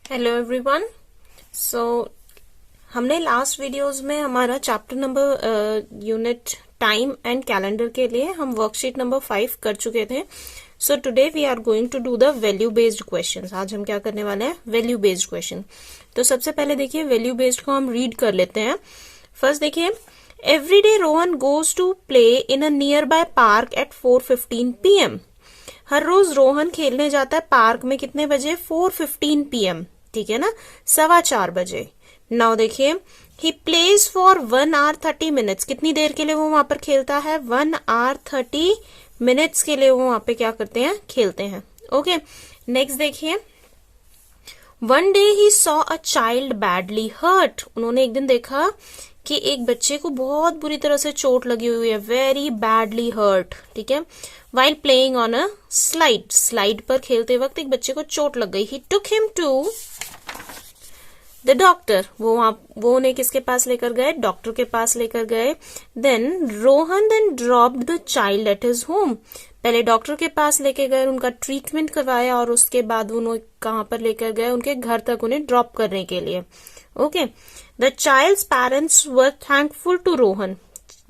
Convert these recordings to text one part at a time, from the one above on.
Hello everyone. सो हमने last videos में हमारा chapter number unit time and calendar के लिए हम वर्कशीट नंबर 5 कर चुके थे। So today we are going to do the value based questions. आज हम क्या करने वाले हैं? Value based question. तो सबसे पहले देखिए वैल्यू बेस्ड को हम रीड कर लेते हैं। फर्स्ट देखिए, every day Rohan goes to play in a nearby park at 4:15 PM। हर रोज रोहन खेलने जाता है पार्क में कितने बजे? 4:15 PM, ठीक है ना, 4:15 बजे। नाउ देखिए, he plays for 1 hour 30 minutes। कितनी देर के लिए वो वहां पर खेलता है? 1 hour 30 minutes के लिए वो वहां पे क्या करते हैं? खेलते हैं। ओके, नेक्स्ट देखिए, one day he saw a child badly hurt. उन्होंने एक दिन देखा कि एक बच्चे को बहुत बुरी तरह से चोट लगी हुई है, वेरी बैडली हर्ट, ठीक है। While playing on a slide, slide पर खेलते वक्त एक बच्चे को चोट लग गई। He took him to the doctor. वो उन्हें किसके पास लेकर गए? डॉक्टर के पास लेकर गए। Then Rohan dropped the child at his home. पहले डॉक्टर के पास लेके गए, उनका ट्रीटमेंट करवाया और उसके बाद उन्हें कहां पर लेकर गए? उनके घर तक उन्हें ड्रॉप करने के लिए। Okay, the child's parents were thankful to Rohan.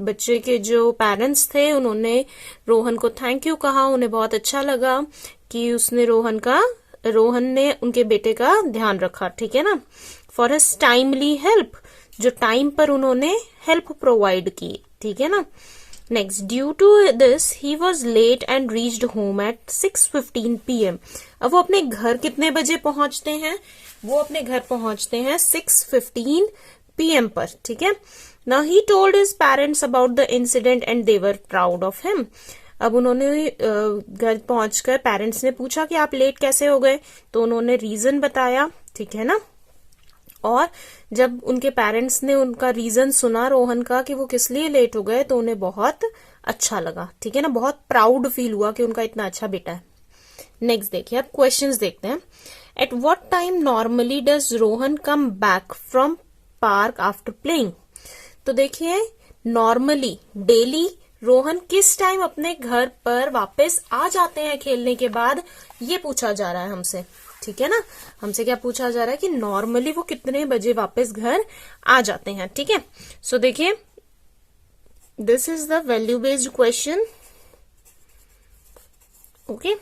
बच्चे के जो पेरेंट्स थे उन्होंने रोहन को थैंक यू कहा। उन्हें बहुत अच्छा लगा कि रोहन ने उनके बेटे का ध्यान रखा, ठीक है ना। फॉर हिज टाइमली हेल्प, जो टाइम पर उन्होंने हेल्प प्रोवाइड की, ठीक है ना। Next, due to this he was late and reached home at 6:15 PM। अब वो अपने घर कितने बजे पहुंचते हैं? वो अपने घर पहुंचते हैं 6:15 PM पर, ठीक है। Now he told his parents about the incident and they were proud of him. अब उन्होंने घर पहुंचकर पेरेंट्स ने पूछा कि आप लेट कैसे हो गए, तो उन्होंने रीजन बताया, ठीक है ना। और जब उनके पेरेंट्स ने उनका रीजन सुना रोहन का कि वो किस लिए लेट हो गए, तो उन्हें बहुत अच्छा लगा, ठीक है ना, बहुत प्राउड फील हुआ कि उनका इतना अच्छा बेटा है। नेक्स्ट देखिए, अब क्वेश्चंस देखते हैं। At what time normally does Rohan come back from park after playing. तो देखिए, नॉर्मली, डेली रोहन किस टाइम अपने घर पर वापस आ जाते हैं खेलने के बाद, ये पूछा जा रहा है हमसे, ठीक है ना। हमसे क्या पूछा जा रहा है कि नॉर्मली वो कितने बजे वापस घर आ जाते हैं, ठीक है। सो देखिए, this is the value based question. Okay,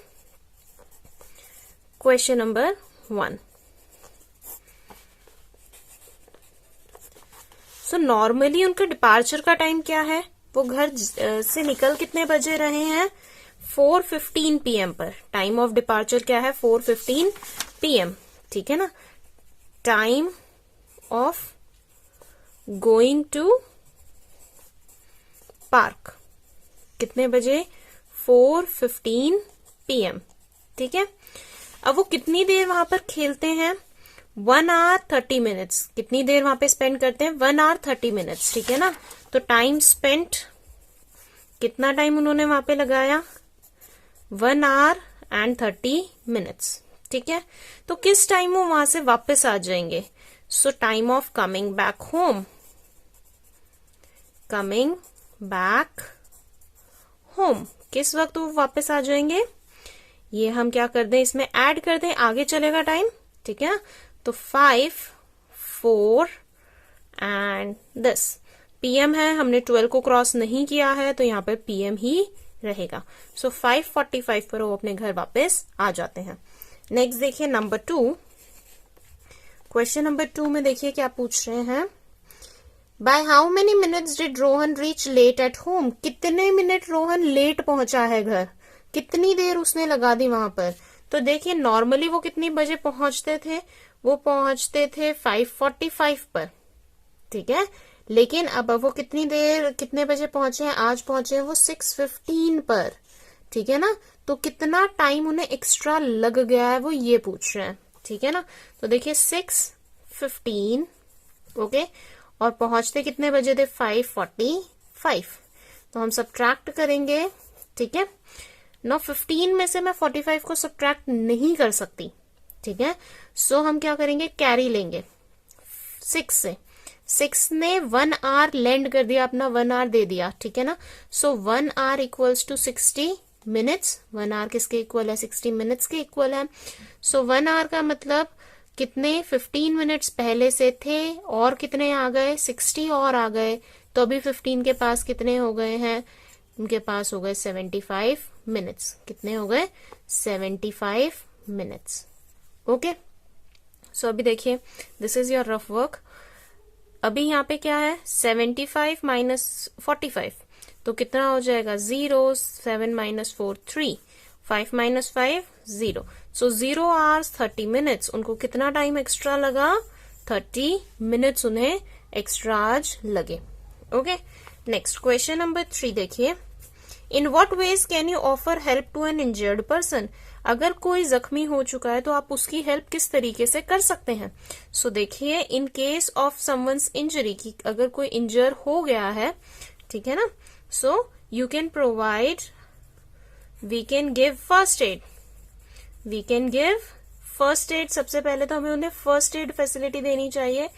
question number 1। So normally उनका डिपार्चर का टाइम क्या है? वो घर से निकल कितने बजे रहे हैं? 4:15 PM पर। टाइम ऑफ डिपार्चर क्या है? 4:15 PM, ठीक है ना। Time of going to park कितने बजे? 4:15 PM, ठीक है। अब वो कितनी देर वहां पर खेलते हैं? 1 hour 30 minutes। कितनी देर वहां पे स्पेंड करते हैं? 1 hour 30 minutes, ठीक है ना। तो टाइम स्पेंट, कितना टाइम उन्होंने वहां पे लगाया? 1 hour 30 minutes, ठीक है। तो किस टाइम वो वहां से वापस आ जाएंगे? सो time of coming back home, coming back home, किस वक्त वो वापस आ जाएंगे? ये हम क्या कर दें, इसमें ऐड कर दें, आगे चलेगा टाइम, ठीक है। तो 5, 4 एंड दिस PM है, हमने 12 को क्रॉस नहीं किया है तो यहाँ पर PM ही रहेगा। सो 5:45 पर वो अपने घर वापस आ जाते हैं। नेक्स्ट देखिए, नंबर 2। क्वेश्चन नंबर 2 में देखिए क्या पूछ रहे हैं। By how many minutes did Rohan reach late at home. कितने मिनट रोहन लेट पहुंचा है घर, कितनी देर उसने लगा दी वहां पर। तो देखिए, नॉर्मली वो कितनी बजे पहुंचते थे? वो पहुंचते थे 5:45 पर, ठीक है। लेकिन अब वो कितने बजे पहुंचे हैं? आज पहुंचे हैं वो 6:15 पर, ठीक है ना। तो कितना टाइम उन्हें एक्स्ट्रा लग गया है, वो ये पूछ रहे हैं, ठीक है ना। तो देखिए 6:15, ओके, और पहुंचते कितने बजे थे? 5:45। तो हम सब्ट्रैक्ट करेंगे, ठीक है। 15 में से मैं 45 को सब्ट्रैक्ट नहीं कर सकती, ठीक है। सो हम क्या करेंगे, कैरी लेंगे 6 से। 6 ने 1 hour लैंड कर दिया, अपना 1 hour दे दिया, ठीक है ना। So 1 hour equals to 60 minutes। 1 hour किसके इक्वल है? 60 minutes के इक्वल है। सो 1 hour का मतलब कितने 15 मिनट्स पहले से थे और कितने आ गए 60 और आ गए, तो अभी 15 के पास कितने हो गए हैं, उनके पास हो गए 75 मिनट्स। कितने हो गए 75 मिनट्स। ओके, सो अभी देखिए this is your rough work. अभी यहाँ पे क्या है 75 माइनस 45, तो कितना हो जाएगा 0, 7 माइनस 4 3, 5 माइनस 5 0, सो 0 आवर्स 30 मिनट्स। उनको कितना टाइम एक्स्ट्रा लगा 30 मिनट्स उन्हें एक्स्ट्रा आज लगे। ओके, नेक्स्ट क्वेश्चन नंबर 3 देखिए, in what ways can you offer help to an injured person. अगर कोई जख्मी हो चुका है तो आप उसकी हेल्प किस तरीके से कर सकते हैं। सो देखिए, in case of someone's injury, की अगर कोई इंजर हो गया है, ठीक है ना, so you can provide, we can give first aid, we can give first aid. सबसे पहले तो हमें उन्हें फर्स्ट एड फैसिलिटी देनी चाहिए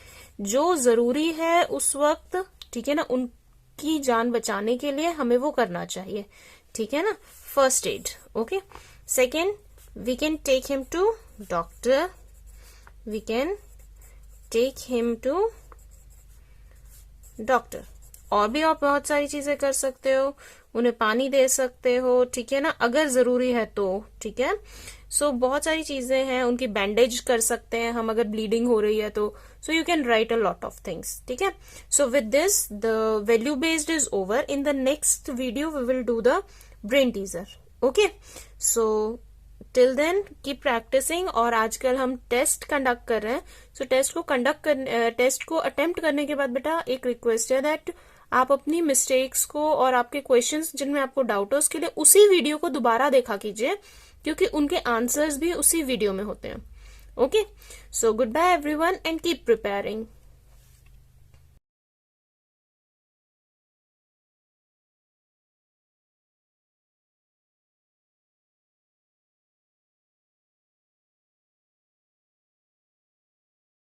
जो जरूरी है उस वक्त, ठीक है ना, उनकी जान बचाने के लिए हमें वो करना चाहिए, ठीक है ना, first aid. Okay, second, we can take him to doctor, we can take him to doctor. और भी आप बहुत सारी चीजें कर सकते हो, उन्हें पानी दे सकते हो, ठीक है ना, अगर जरूरी है तो, ठीक है। सो बहुत सारी चीजें हैं, उनकी बैंडेज कर सकते हैं हम अगर ब्लीडिंग हो रही है तो। So you can write a lot of things, ठीक है। So with this the value based is over. In the next video we will do the brain teaser. Okay, so till then keep practising. और आजकल हम test conduct कर रहे हैं, सो test को attempt करने के बाद बेटा एक रिक्वेस्ट है दैट आप अपनी मिस्टेक्स को और आपके क्वेश्चंस जिनमें आपको डाउट है उसके लिए उसी वीडियो को दोबारा देखा कीजिए, क्योंकि उनके आंसर्स भी उसी वीडियो में होते हैं। Okay, so goodbye everyone and keep preparing.